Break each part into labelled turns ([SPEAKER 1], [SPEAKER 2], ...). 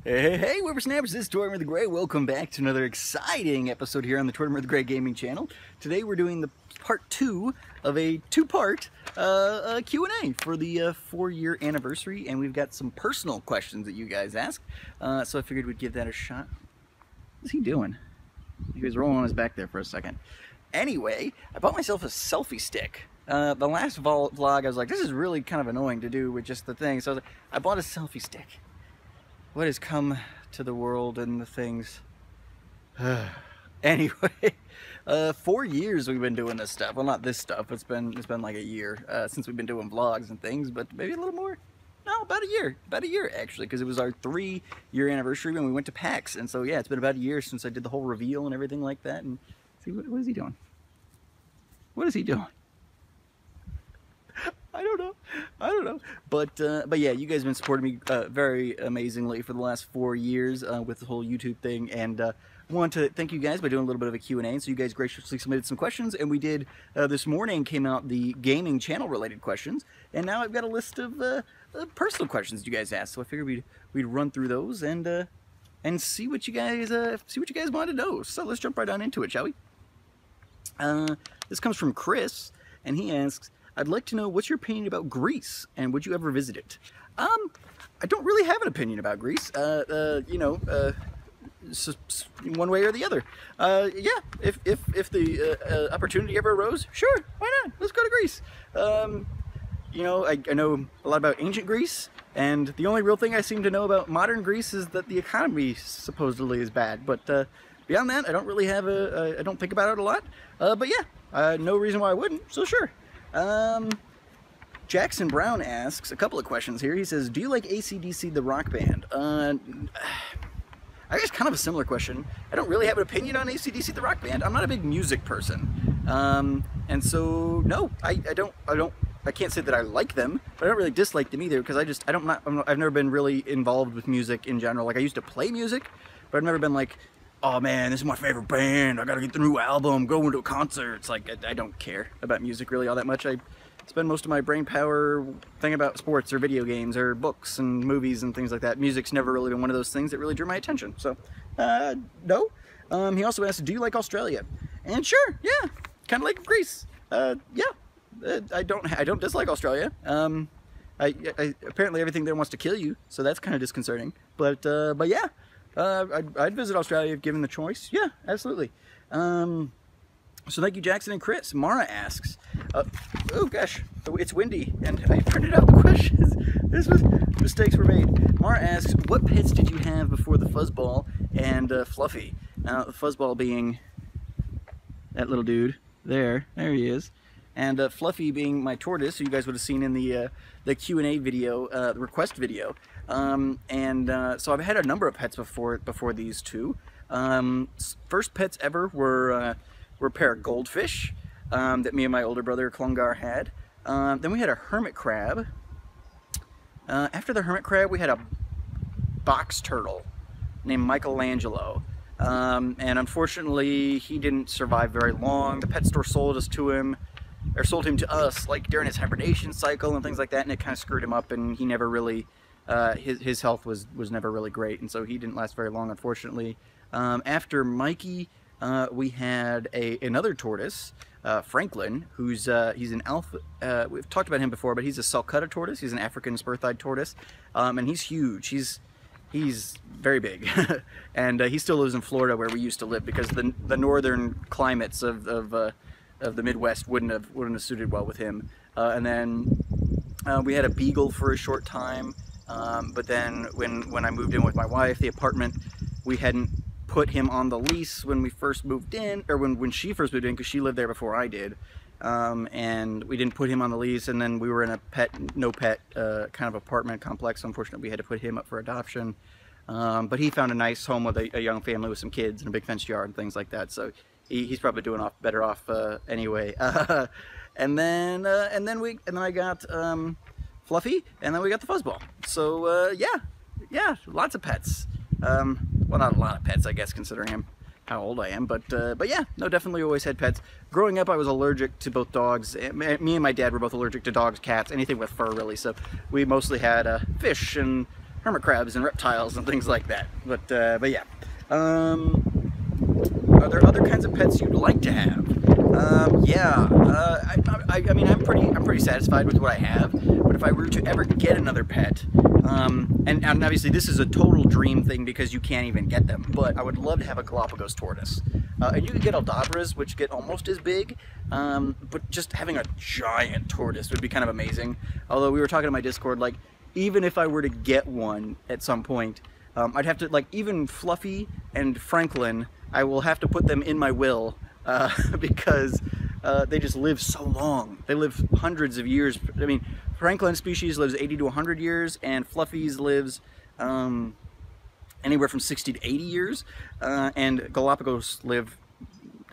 [SPEAKER 1] Hey, whippersnappers, this is Tortoise the Gray. Welcome back to another exciting episode here on the Tortoise the Gray Gaming channel. Today we're doing the part 2 of a two-part Q&A for the 4-year anniversary, and we've got some personal questions that you guys asked, so I figured we'd give that a shot. What's he doing? He was rolling on his back there for a second. Anyway, I bought myself a selfie stick. The last vlog, I was like, this is really kind of annoying to do with just the thing, so I was like, I bought a selfie stick. What has come to the world and the things? Anyway, 4 years we've been doing this stuff. Well, not this stuff. It's been like a year since we've been doing vlogs and things, but maybe a little more. No, about a year. About a year actually, because it was our 3-year anniversary when we went to PAX, and so yeah, it's been about a year since I did the whole reveal and everything like that. And see, what is he doing? What is he doing? I don't know. But yeah, you guys have been supporting me very amazingly for the last 4 years with the whole YouTube thing, and I want to thank you guys by doing a little bit of a Q&A. So you guys graciously submitted some questions, and we did this morning came out the gaming channel related questions, and now I've got a list of personal questions you guys asked. So I figured we'd run through those and see what you guys want to know. So let's jump right on into it, shall we? This comes from Chris, and he asks, I'd like to know what's your opinion about Greece, and would you ever visit it? I don't really have an opinion about Greece, you know, one way or the other. Yeah, if the opportunity ever arose, sure, why not? Let's go to Greece. You know, I know a lot about ancient Greece, and the only real thing I seem to know about modern Greece is that the economy supposedly is bad, but beyond that, I don't really have I don't think about it a lot, but yeah, no reason why I wouldn't, so sure. Jackson Brown asks a couple of questions here. He says, do you like AC/DC the rock band? I guess kind of a similar question. I don't really have an opinion on AC/DC the rock band. I'm not a big music person. And so no, I can't say that I like them, but I don't really dislike them either, because I've never been really involved with music in general. Like, I used to play music, but I've never been like, oh man, this is my favorite band, I gotta get the new album, go into a concert. It's like, I don't care about music really all that much. I spend most of my brain power thinking about sports or video games or books and movies and things like that. Music's never really been one of those things that really drew my attention. So, no. He also asked, do you like Australia? And sure, yeah, kind of like Greece. Yeah, I don't dislike Australia. Apparently everything there wants to kill you, so that's kind of disconcerting. But yeah. I'd visit Australia if given the choice. Yeah, absolutely. So thank you, Jackson and Chris. Mara asks, oh gosh, it's windy, and I printed out the questions. Mistakes were made. Mara asks, what pets did you have before the fuzzball and Fluffy? Now, the fuzzball being that little dude. There he is. And Fluffy being my tortoise, who you guys would have seen in the Q&A video, the request video. So I've had a number of pets before these two. First pets ever were a pair of goldfish that me and my older brother Klungar had. Then we had a hermit crab. After the hermit crab, we had a box turtle named Michelangelo. And unfortunately, he didn't survive very long. The pet store sold him to us like during his hibernation cycle and things like that, and it kind of screwed him up, and he never really his health was never really great, and so he didn't last very long, unfortunately. After Mikey, we had another tortoise, Franklin, who's he's an alpha. We've talked about him before, but he's a sulcata tortoise. He's an African spur-thighed tortoise, and he's huge. He's very big, and he still lives in Florida where we used to live, because the northern climates of the Midwest wouldn't have suited well with him. And then we had a beagle for a short time, but then when I moved in with my wife, the apartment, we hadn't put him on the lease when we first moved in, or when she first moved in, because she lived there before I did, and we didn't put him on the lease, and then we were in a no pet kind of apartment complex. Unfortunately, we had to put him up for adoption, but he found a nice home with a young family with some kids and a big fenced yard and things like that, so he's probably doing better off anyway. And then I got Fluffy, and then we got the fuzzball. So yeah, lots of pets. Well, not a lot of pets, I guess, considering how old I am, but yeah, no, definitely always had pets. Growing up, I was allergic to both dogs. Me and my dad were both allergic to dogs, cats, anything with fur, really. So we mostly had fish and hermit crabs and reptiles and things like that. But yeah. Are there other kinds of pets you'd like to have? Yeah. I mean, I'm pretty satisfied with what I have. But if I were to ever get another pet, and obviously this is a total dream thing because you can't even get them, but I would love to have a Galapagos tortoise. And you can get Aldabras, which get almost as big, but just having a giant tortoise would be kind of amazing. Although we were talking on my Discord, like, even if I were to get one at some point, I'd have to, like, even Fluffy and Franklin, I will have to put them in my will, because they just live so long. They live hundreds of years. I mean, Franklin's species lives 80 to 100 years, and Fluffy's lives anywhere from 60 to 80 years, and Galapagos live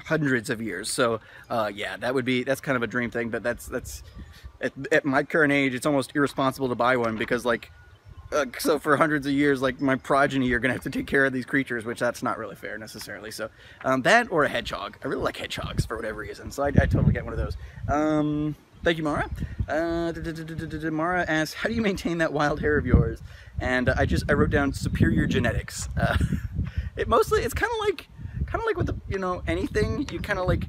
[SPEAKER 1] hundreds of years. So yeah, that's kind of a dream thing, but that's at my current age, it's almost irresponsible to buy one because, like, so for hundreds of years, like, my progeny are gonna have to take care of these creatures, which that's not really fair necessarily. So that or a hedgehog. I really like hedgehogs for whatever reason, so I'd totally get one of those. Thank you, Mara. Mara asks, how do you maintain that wild hair of yours? And I wrote down superior genetics. It's kind of like with the, you know, anything, you kind of like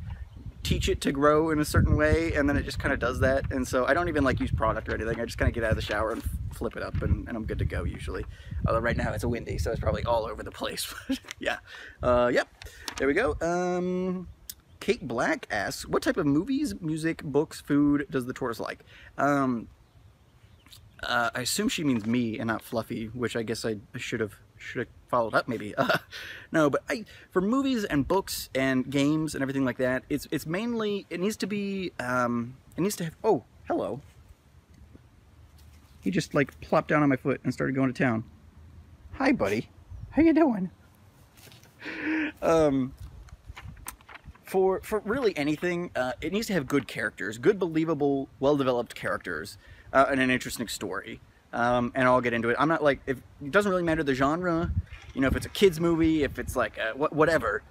[SPEAKER 1] teach it to grow in a certain way, and then it just kind of does that. And so I don't even like use product or anything. I just kind of get out of the shower and flip it up, and I'm good to go usually. Although right now it's windy, so it's probably all over the place. Yeah. Yep. There we go. Kate Black asks, what type of movies, music, books, food does the tortoise like? I assume she means me and not Fluffy, which I guess I should have followed up maybe. No, but for movies and books and games and everything like that, it's mainly, it needs to be, it needs to have, oh, hello. He just, like, plopped down on my foot and started going to town. Hi, buddy. How you doing? For really anything, it needs to have good characters, good, believable, well-developed characters, and an interesting story. And I'll get into it. I'm not like, it doesn't really matter the genre, you know, if it's a kid's movie, if it's like whatever.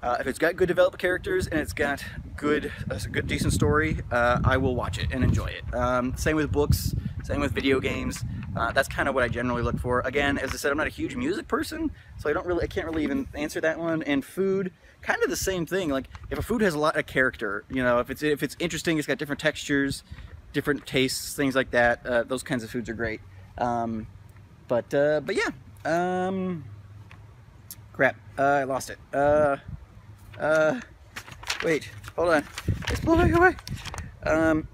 [SPEAKER 1] If it's got good developed characters and it's got a good decent story, I will watch it and enjoy it. Same with books, same with video games. That's kind of what I generally look for. Again, as I said, I'm not a huge music person, so I can't really even answer that one. And food, kind of the same thing. Like, if a food has a lot of character, you know, if it's interesting, it's got different textures, different tastes, things like that. Those kinds of foods are great. But yeah. Crap. I lost it. Wait. Hold on. It's blowing away.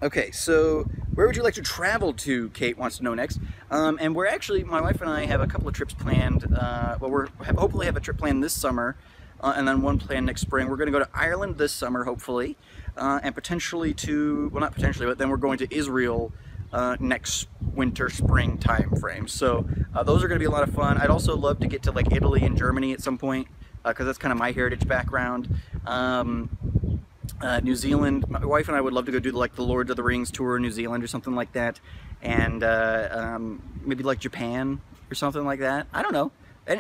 [SPEAKER 1] Okay. So, where would you like to travel to? Kate wants to know next. And we're actually, my wife and I have a couple of trips planned. Well, hopefully have a trip planned this summer, and then one planned next spring. We're going to go to Ireland this summer, hopefully. And potentially to, well, not potentially, but then we're going to Israel next winter, spring time frame. So those are going to be a lot of fun. I'd also love to get to, like, Italy and Germany at some point, because that's kind of my heritage background. New Zealand, my wife and I would love to go do, like, the Lord of the Rings tour in New Zealand or something like that. And maybe like Japan or something like that. I don't know.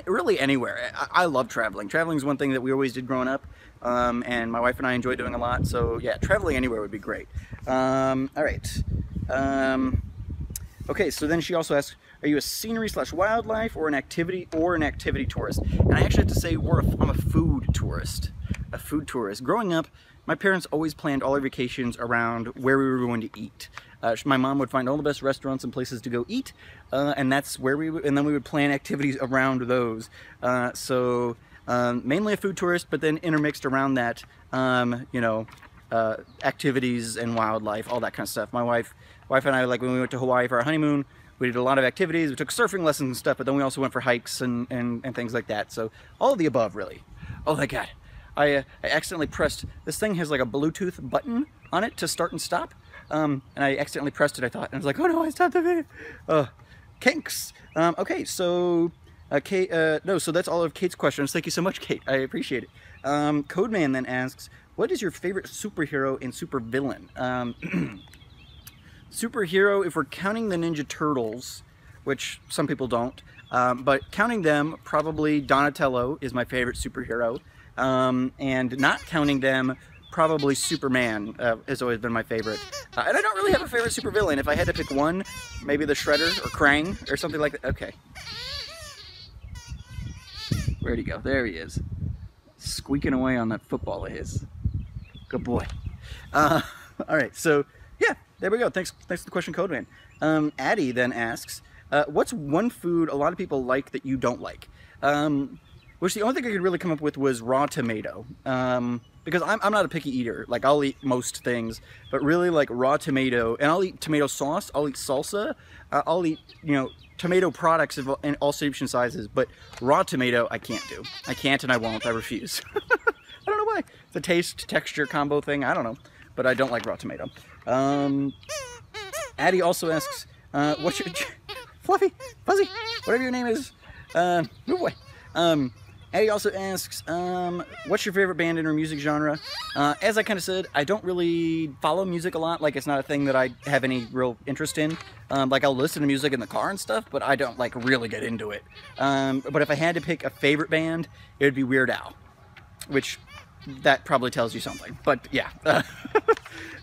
[SPEAKER 1] Really anywhere. I love traveling. Traveling is one thing that we always did growing up, and my wife and I enjoy doing a lot. So yeah, traveling anywhere would be great. All right. Okay, so then she also asks, are you a scenery/wildlife or an activity tourist? And I actually have to say I'm a food tourist. A food tourist. Growing up, my parents always planned all our vacations around where we were going to eat. My mom would find all the best restaurants and places to go eat, and that's where and then we would plan activities around those. So mainly a food tourist, but then intermixed around that, you know, activities and wildlife, all that kind of stuff. My wife and I, like, when we went to Hawaii for our honeymoon, we did a lot of activities. We took surfing lessons and stuff, but then we also went for hikes and things like that. So all of the above, really. Oh my God. I accidentally pressed, this thing has like a Bluetooth button on it to start and stop. And I accidentally pressed it, I thought, and I was like, oh no, I stopped the video. Kinks. Okay, so, Kate, no, so that's all of Kate's questions. Thank you so much, Kate. I appreciate it. Codeman then asks, what is your favorite superhero and supervillain? Superhero, if we're counting the Ninja Turtles, which some people don't, but counting them, probably Donatello is my favorite superhero. And not counting them, probably Superman has always been my favorite. And I don't really have a favorite supervillain. If I had to pick one, maybe the Shredder or Krang or something like that. Okay. Where'd he go? There he is. Squeaking away on that football of his. Good boy. All right, so yeah, there we go. Thanks for the question, Codeman. Addie then asks, what's one food a lot of people like that you don't like? Which the only thing I could really come up with was raw tomato. Because I'm not a picky eater. Like, I'll eat most things, but really like raw tomato, and I'll eat tomato sauce, I'll eat salsa, I'll eat, tomato products in all shapes and sizes, but raw tomato I can't do. I can't and I won't. I refuse. I don't know why. It's a taste texture combo thing. I don't know, but I don't like raw tomato. Addie also asks, what's your Fluffy, Fuzzy, whatever your name is, move away. Addie also asks, what's your favorite band in or music genre? As I kind of said, I don't really follow music a lot. Like, it's not a thing that I have any real interest in. Like, I'll listen to music in the car and stuff, but I don't, like, really get into it. But if I had to pick a favorite band, it would be Weird Al, which that probably tells you something. But, yeah.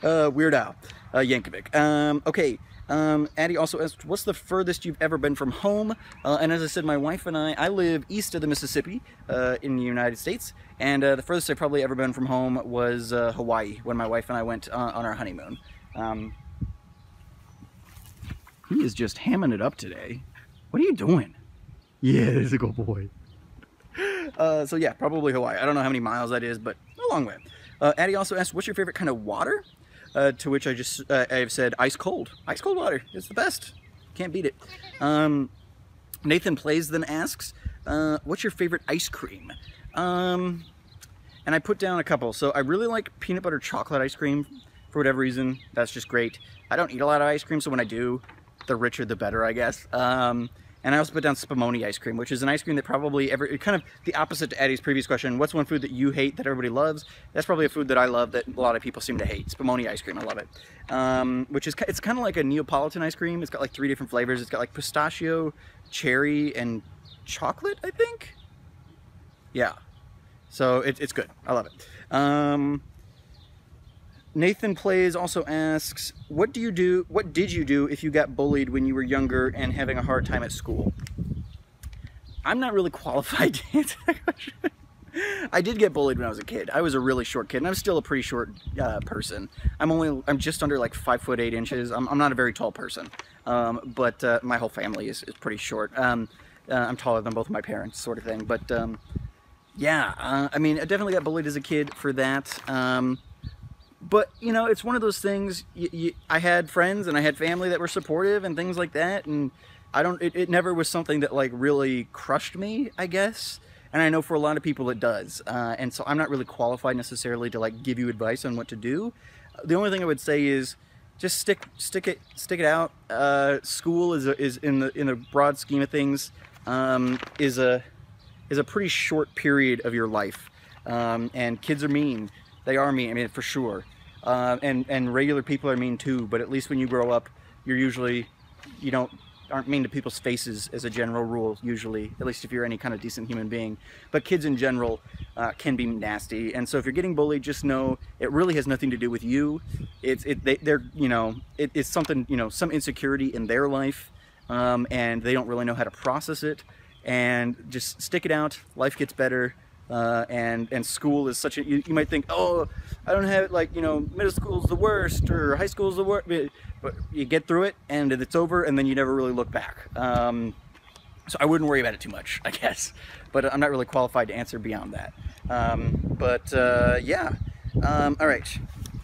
[SPEAKER 1] Weird Al Yankovic. Okay. Addie also asked, what's the furthest you've ever been from home? And as I said, my wife and I live east of the Mississippi in the United States, and the furthest I've probably ever been from home was Hawaii, when my wife and I went on our honeymoon. He is just hamming it up today. What are you doing? Yeah, there's a good boy. So yeah, probably Hawaii. I don't know how many miles that is, but a long way. Addie also asked, what's your favorite kind of water? To which I just I've said ice cold. Ice cold water. It's the best. Can't beat it. Nathan Plays then asks, what's your favorite ice cream? And I put down a couple. So I really like peanut butter chocolate ice cream for whatever reason. That's just great. I don't eat a lot of ice cream, so when I do, the richer the better, I guess. And I also put down Spumoni ice cream, which is an ice cream that probably kind of the opposite to Addie's previous question. What's one food that you hate that everybody loves? That's probably a food that I love that a lot of people seem to hate. Spumoni ice cream, I love it. It's kind of like a Neapolitan ice cream. It's got like 3 different flavors. It's got like pistachio, cherry, and chocolate, I think. Yeah. So it's good. I love it. Nathan Plays also asks, what did you do if you got bullied when you were younger and having a hard time at school? I'm not really qualified to answer that question. I did get bullied when I was a kid. I was a really short kid, and I'm still a pretty short person. I'm just under like 5'8". I'm not a very tall person, but my whole family is pretty short. I'm taller than both of my parents, sort of thing. But yeah, I mean, I definitely got bullied as a kid for that. But, it's one of those things, I had friends and I had family that were supportive and things like that, and it never was something that, like, really crushed me, I guess. And I know for a lot of people it does. And so I'm not really qualified necessarily to, like, give you advice on what to do. The only thing I would say is just stick it out. School is in the broad scheme of things, is a pretty short period of your life. And kids are mean. They are mean, I mean, for sure. And regular people are mean too, but at least when you grow up, you're usually, aren't mean to people's faces as a general rule, usually, at least if you're any kind of decent human being. But kids in general can be nasty, and so if you're getting bullied, just know it really has nothing to do with you. It's something, some insecurity in their life, and they don't really know how to process it, and just stick it out. Life gets better. And school is such a, you might think, oh, I don't have it, like, middle school's the worst or high school's the worst, but you get through it and it's over, and then you never really look back. So I wouldn't worry about it too much, I guess, but I'm not really qualified to answer beyond that. Yeah. All right,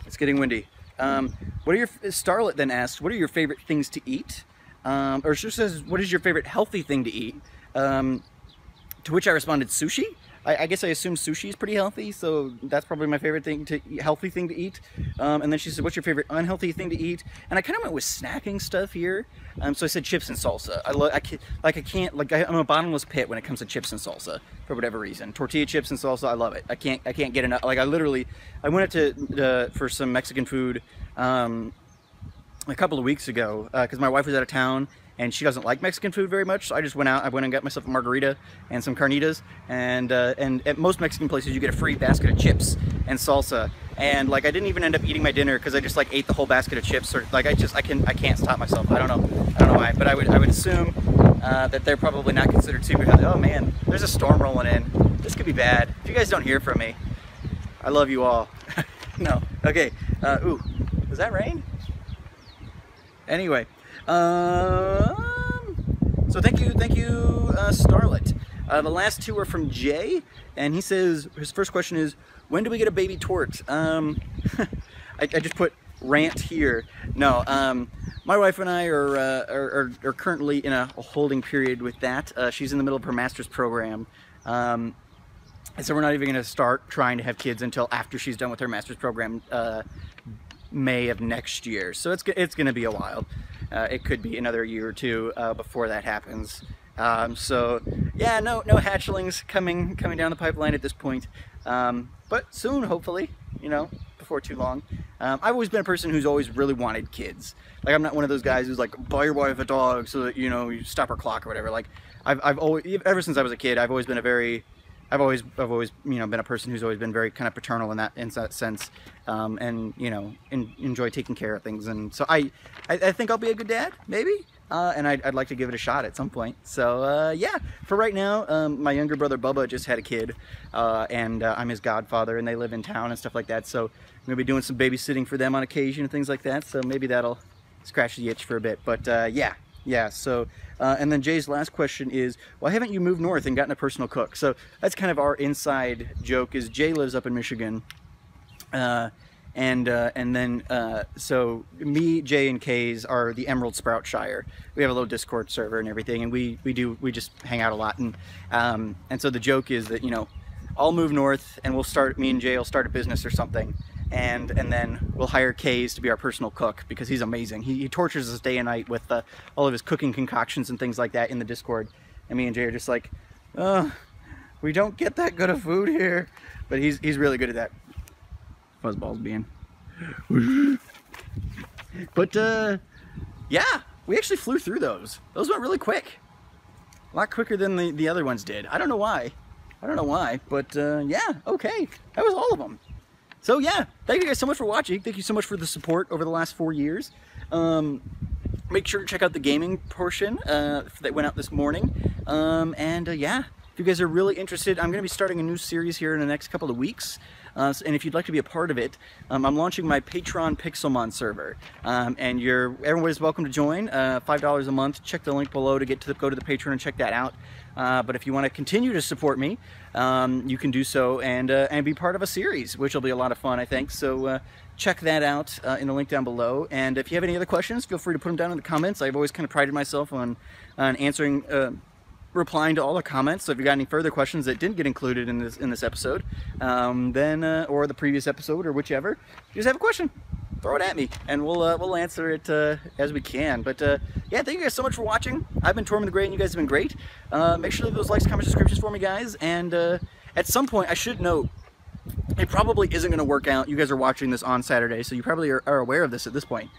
[SPEAKER 1] it's getting windy. Starlet then asked, what are your favorite things to eat? Or she says, what is your favorite healthy thing to eat? To which I responded, sushi. I guess I assume sushi is pretty healthy, so that's probably my favorite thing to eat, healthy thing to eat. And then she said, what's your favorite unhealthy thing to eat? And I kind of went with snacking stuff here. So I said chips and salsa. I'm a bottomless pit when it comes to chips and salsa for whatever reason. Tortilla chips and salsa, I love it. I can't get enough. Like, I went to for some Mexican food a couple of weeks ago because my wife was out of town. and she doesn't like Mexican food very much. So I just went out. I went and got myself a margarita and some carnitas, and at most Mexican places you get a free basket of chips and salsa. And like I didn't even end up eating my dinner because I just like ate the whole basket of chips. Or like I can't stop myself. I don't know why, but I would assume that they're probably not considered super healthy. Oh man, there's a storm rolling in. This could be bad. If you guys don't hear from me, I love you all. No, okay. Ooh, does that rain? Anyway, so thank you, Starlet. The last two are from Jay, and he says his first question is, when do we get a baby tort? I just put rant here. No, my wife and I are currently in a holding period with that. She's in the middle of her master's program, and so we're not even going to start trying to have kids until after she's done with her master's program, May of next year. So it's going to be a while. It could be another year or two before that happens. So yeah, no hatchlings coming down the pipeline at this point. But soon, hopefully, you know, before too long. I've always been a person who's always really wanted kids. Like, I'm not one of those guys who's like, buy your wife a dog so that, you know, you stop her clock or whatever. Like, I've always, ever since I was a kid, I've always, you know, been a person who's always been very kind of paternal in that sense, and, you know, enjoy taking care of things. And so I think I'll be a good dad, maybe. And I'd like to give it a shot at some point. So yeah, for right now, my younger brother Bubba just had a kid, and I'm his godfather, and they live in town and stuff like that. So I'm gonna be doing some babysitting for them on occasion and things like that. So maybe that'll scratch the itch for a bit. But yeah. So and then Jay's last question is, why haven't you moved north and gotten a personal cook? So that's kind of our inside joke. Is Jay lives up in Michigan. And then so me, Jay, and Kays are the Emerald Sprout Shire. We have a little Discord server and everything, and we just hang out a lot. And so the joke is that, you know, I'll move north and me and Jay will start a business or something, and then we'll hire Kays to be our personal cook because he's amazing. He tortures us day and night with all of his cooking concoctions and things like that in the Discord. And me and Jay are just like, oh, we don't get that good of food here, but he's really good at that. Fuzzballs being. But yeah, we actually flew through those. Those went really quick. A lot quicker than the other ones did. I don't know why. But yeah, okay. That was all of them. So yeah, thank you guys so much for watching. Thank you so much for the support over the last 4 years. Make sure to check out the gaming portion that went out this morning. Yeah, if you guys are really interested, I'm going to be starting a new series here in the next couple of weeks. And if you'd like to be a part of it, I'm launching my Patreon Pixelmon server, and everybody's welcome to join. $5 a month. Check the link below to go to the Patreon and check that out. But if you want to continue to support me, you can do so and be part of a series, which will be a lot of fun, I think. So check that out in the link down below. And if you have any other questions, feel free to put them down in the comments. I've always kind of prided myself on answering. Replying to all the comments. So if you got any further questions that didn't get included in this episode, or the previous episode, or whichever, if you just have a question, throw it at me, and we'll answer it as we can. But yeah, thank you guys so much for watching. I've been Torm the Great, and you guys have been great. Make sure to leave those likes, comments, subscriptions for me, guys. And at some point, I should note, it probably isn't going to work out. You guys are watching this on Saturday, so you probably are aware of this at this point.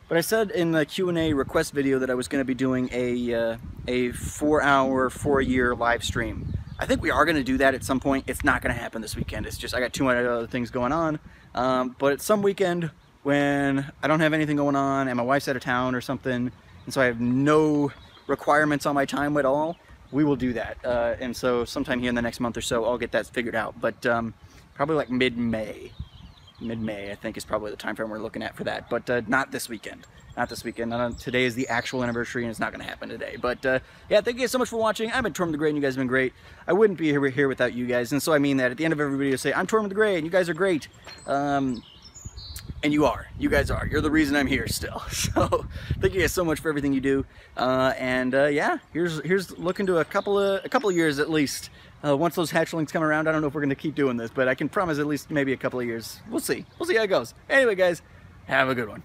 [SPEAKER 1] But I said in the Q&A request video that I was going to be doing a 4-hour, 4-year live stream. I think we are going to do that at some point. It's not going to happen this weekend. It's just I got too many other things going on. But at some weekend when I don't have anything going on and my wife's out of town or something, and so I have no requirements on my time at all, we will do that. And so sometime here in the next month or so, I'll get that figured out. But probably like mid-May. Mid-May, I think, is probably the time frame we're looking at for that, but not this weekend. Not this weekend. Today is the actual anniversary, and it's not going to happen today. But yeah, thank you guys so much for watching. I've been Torm the Great, and you guys have been great. I wouldn't be here without you guys, and so I mean that. At the end of every video, say, I'm Torm the Great, and you guys are great. And you are. You guys are. You're the reason I'm here still. So thank you guys so much for everything you do. Yeah, here's looking to a couple of years at least. Once those hatchlings come around, I don't know if we're going to keep doing this, but I can promise at least maybe a couple of years. We'll see. We'll see how it goes. Anyway, guys, have a good one.